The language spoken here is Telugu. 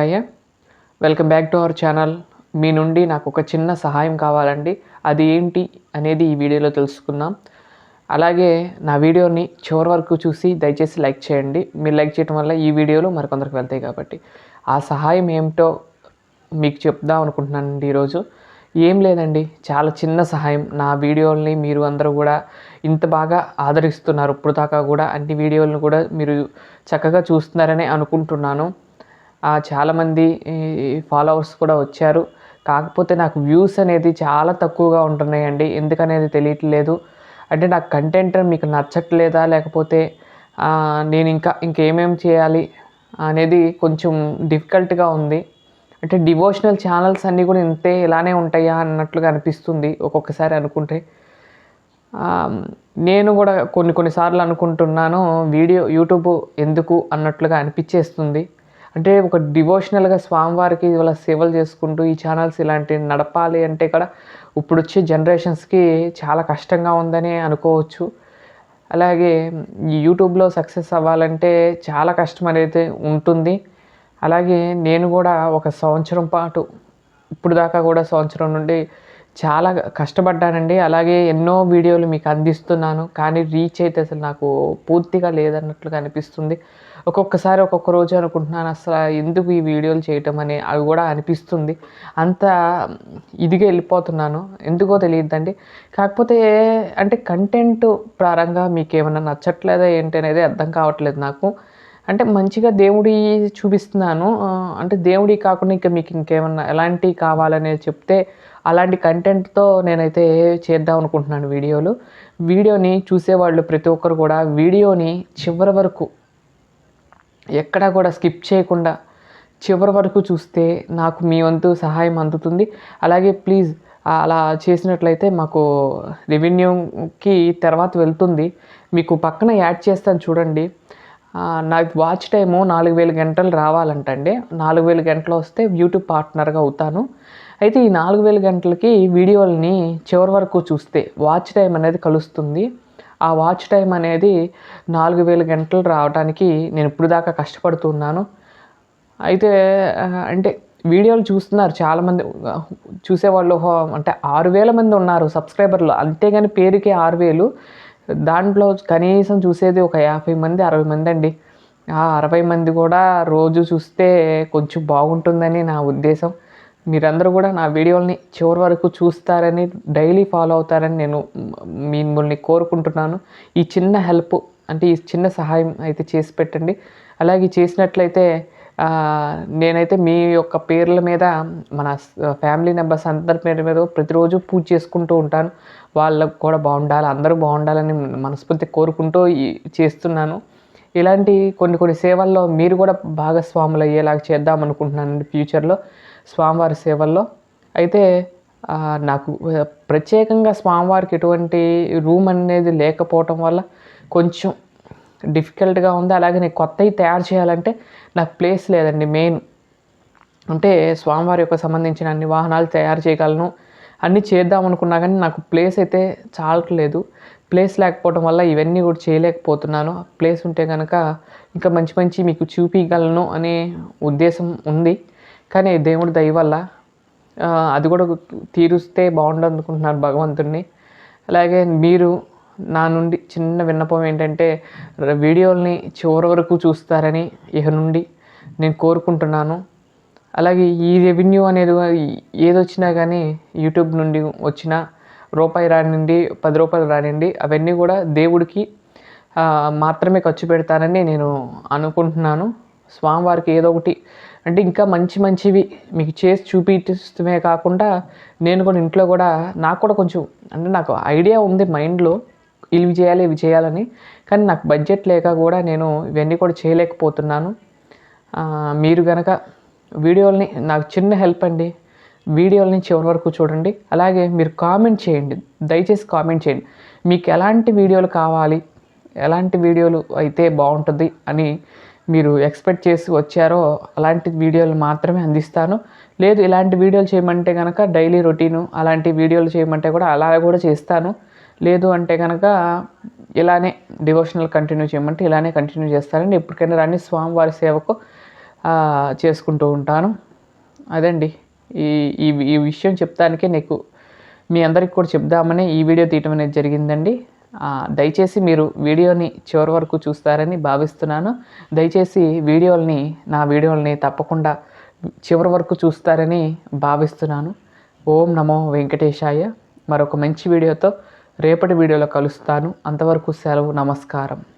అయ్యా, welcome back to our channel. మీ నుండి నాకు ఒక చిన్న సహాయం కావాలండి. అది ఏంటి అనేది ఈ వీడియోలో తెలుసుకుందాం. అలాగే నా వీడియోని చివరి వరకు చూసి దయచేసి లైక్ చేయండి. మీరు లైక్ చేయడం వల్ల ఈ వీడియోలు మరికొందరికి వెళ్తాయి కాబట్టి. ఆ సహాయం ఏమిటో మీకు చెప్దాం అనుకుంటున్నానండి ఈరోజు. ఏం లేదండి, చాలా చిన్న సహాయం. నా వీడియోల్ని మీరు అందరూ కూడా ఇంత బాగా ఆదరిస్తున్నారు. ఇప్పుడు దాకా కూడా అన్ని వీడియోలను కూడా మీరు చక్కగా చూస్తున్నారని అనుకుంటున్నాను. చాలామంది ఫాలోవర్స్ కూడా వచ్చారు. కాకపోతే నాకు వ్యూస్ అనేది చాలా తక్కువగా ఉంటున్నాయండి. ఎందుకనేది తెలియట్లేదు. అంటే నాకు కంటెంట్ మీకు నచ్చట్లేదా, లేకపోతే నేను ఇంకేమేం చేయాలి అనేది కొంచెం డిఫికల్ట్గా ఉంది. అంటే డివోషనల్ ఛానల్స్ అన్నీ కూడా ఇలానే ఉంటాయా అన్నట్లుగా అనిపిస్తుంది ఒక్కొక్కసారి అనుకుంటే. నేను కూడా కొన్నిసార్లు అనుకుంటున్నాను, యూట్యూబ్ ఎందుకు అన్నట్లుగా అనిపించేస్తుంది. అంటే ఒక డివోషనల్గా స్వామివారికి ఇలా సేవలు చేసుకుంటూ ఈ ఛానల్స్ ఇలాంటివి నడపాలి అంటే కూడా ఇప్పుడు వచ్చే జనరేషన్స్కి చాలా కష్టంగా ఉందని అనుకోవచ్చు. అలాగే ఈ యూట్యూబ్లో సక్సెస్ అవ్వాలంటే చాలా కష్టం అనేది ఉంటుంది. అలాగే నేను కూడా ఒక సంవత్సరం పాటు, ఇప్పుడు దాకా కూడా సంవత్సరం నుండి చాలా కష్టపడ్డానండి. అలాగే ఎన్నో వీడియోలు మీకు అందిస్తున్నాను, కానీ రీచ్ అయితే అసలు నాకు పూర్తిగా లేదన్నట్లుగా అనిపిస్తుంది. ఒక్కొక్కసారి ఒక్కొక్క రోజు అనుకుంటున్నాను, అసలు ఎందుకు ఈ వీడియోలు చేయటం అని అవి కూడా అనిపిస్తుంది. అంత ఇదిగా వెళ్ళిపోతున్నాను, ఎందుకో తెలియద్దండి. కాకపోతే అంటే కంటెంట్ పరంగా మీకు ఏమైనా నచ్చట్లేదా ఏంటి అనేది అర్థం కావట్లేదు నాకు. అంటే మంచిగా దేవుడి చూపిస్తున్నాను. అంటే దేవుడి కాకుండా మీకు ఇంకేమన్నా ఎలాంటివి కావాలనేది చెప్తే అలాంటి కంటెంట్తో నేనైతే చేద్దాం అనుకుంటున్నాను వీడియోని చూసేవాళ్ళు ప్రతి ఒక్కరు కూడా వీడియోని చివరి వరకు ఎక్కడా కూడా స్కిప్ చేయకుండా చివరి వరకు చూస్తే నాకు మీ వంతు సహాయం అందుతుంది. అలాగే ప్లీజ్ అలా చేసినట్లయితే మాకు రెవెన్యూకి తర్వాత వెళ్తుంది. మీకు పక్కన యాడ్ చేస్తాను చూడండి. నాకు వాచ్ టైము 4000 గంటలు రావాలంటండి. 4000 గంటలు వస్తే యూట్యూబ్ పార్ట్నర్గా అవుతాను. అయితే ఈ 4000 గంటలకి వీడియోలని చివరి వరకు చూస్తే వాచ్ టైం అనేది కలుస్తుంది. ఆ వాచ్ టైం అనేది 4000 గంటలు రావడానికి నేను ఇప్పుడు దాకా కష్టపడుతున్నాను. అయితే అంటే వీడియోలు చూస్తున్నారు చాలామంది, చూసేవాళ్ళు అంటే 6000 మంది ఉన్నారు సబ్స్క్రైబర్లు. అంతేగాని పేరుకే 6000, దాంట్లో కనీసం చూసేది ఒక 50 మంది 60 మంది అండి. ఆ 60 మంది కూడా రోజు చూస్తే కొంచెం బాగుంటుందని నా ఉద్దేశం. మీరందరూ కూడా నా వీడియోలని చివరి వరకు చూస్తారని, డైలీ ఫాలో అవుతారని నేను మిమ్మల్ని కోరుకుంటున్నాను. ఈ చిన్న హెల్ప్, అంటే ఈ చిన్న సహాయం అయితే చేసి పెట్టండి. అలాగే చేసినట్లయితే నేనైతే మీ యొక్క పేర్ల మీద మన ఫ్యామిలీ మెంబర్స్ అందరి పేరు మీద ప్రతిరోజు పూజ చేసుకుంటూ ఉంటాను. వాళ్ళకు కూడా బాగుండాలి, అందరూ బాగుండాలని మనస్ఫూర్తి కోరుకుంటూ చేస్తున్నాను. ఇలాంటి కొన్ని సేవల్లో మీరు కూడా భాగస్వాములు అయ్యేలాగా చేద్దాం అనుకుంటున్నానండి ఫ్యూచర్లో స్వామివారి సేవల్లో. అయితే నాకు ప్రత్యేకంగా స్వామివారికి ఎటువంటి రూమ్ అనేది లేకపోవటం వల్ల కొంచెం డిఫికల్ట్గా ఉంది. అలాగే నేను కొత్తవి తయారు చేయాలంటే నాకు ప్లేస్ లేదండి. మెయిన్ అంటే స్వామివారి యొక్క సంబంధించిన అన్ని వాహనాలు తయారు చేయగలను, అన్నీ చేద్దాం అనుకున్నా కానీ నాకు ప్లేస్ అయితే చాలట్లేదు. ప్లేస్ లేకపోవడం వల్ల ఇవన్నీ కూడా చేయలేకపోతున్నాను. ప్లేస్ ఉంటే కనుక ఇంకా మంచి మీకు చూపించగలను అనే ఉద్దేశం ఉంది. కానీ దేవుడి దయ వల్ల అది కూడా తీరుస్తే బాగుండు అనుకుంటున్నాను భగవంతుడిని. అలాగే మీరు నా నుండి చిన్న విన్నపం ఏంటంటే వీడియోల్ని చివరి వరకు చూస్తారని ఇక నుండి నేను కోరుకుంటున్నాను. అలాగే ఈ రెవెన్యూ అనేది ఏదొచ్చినా కానీ యూట్యూబ్ నుండి వచ్చిన రూపాయి రానివ్వండి, 10 రూపాయలు రానివ్వండి, అవన్నీ కూడా దేవుడికి మాత్రమే ఖర్చు పెడతానని నేను అనుకుంటున్నాను. స్వామివారికి ఏదో ఒకటి అంటే ఇంకా మంచివి మీకు చేసి చూపించడమే కాకుండా నేను కూడా ఇంట్లో కూడా నాకు కూడా కొంచెం అంటే నాకు ఐడియా ఉంది మైండ్లో ఇవి చేయాలని, కానీ నాకు బడ్జెట్ లేక కూడా నేను ఇవన్నీ కూడా చేయలేకపోతున్నాను. మీరు కనుక వీడియోల్ని, నాకు చిన్న హెల్ప్ అండి, వీడియోల్ని చివరి వరకు చూడండి. అలాగే మీరు కామెంట్ చేయండి, దయచేసి కామెంట్ చేయండి. మీకు ఎలాంటి వీడియోలు కావాలి, ఎలాంటి వీడియోలు అయితే బాగుంటుంది అని మీరు ఎక్స్పెక్ట్ చేసి వచ్చారో అలాంటి వీడియోలు మాత్రమే అందిస్తాను. లేదు ఇలాంటి వీడియోలు చేయమంటే కనుక డైలీ రొటీను అలాంటి వీడియోలు చేయమంటే కూడా అలా కూడా చేస్తాను. లేదు అంటే కనుక ఇలానే డివోషనల్ కంటిన్యూ చేయమంటే ఇలానే కంటిన్యూ చేస్తానండి. ఎప్పటికైనా రాని స్వామివారి సేవకు చేసుకుంటూ ఉంటాను. అదండి ఈ ఈ ఈ విషయం చెప్తానికే నీకు మీ అందరికి కూడా చెప్దామని ఈ వీడియో తీయటం అనేది జరిగిందండి. దయచేసి మీరు వీడియోని చివరి వరకు చూస్తారని భావిస్తున్నాను. దయచేసి నా వీడియోల్ని తప్పకుండా చివరి వరకు చూస్తారని భావిస్తున్నాను. ఓం నమో వెంకటేశాయ. మరొక మంచి వీడియోతో రేపటి వీడియోలో కలుస్తాను. అంతవరకు సెలవు. నమస్కారం.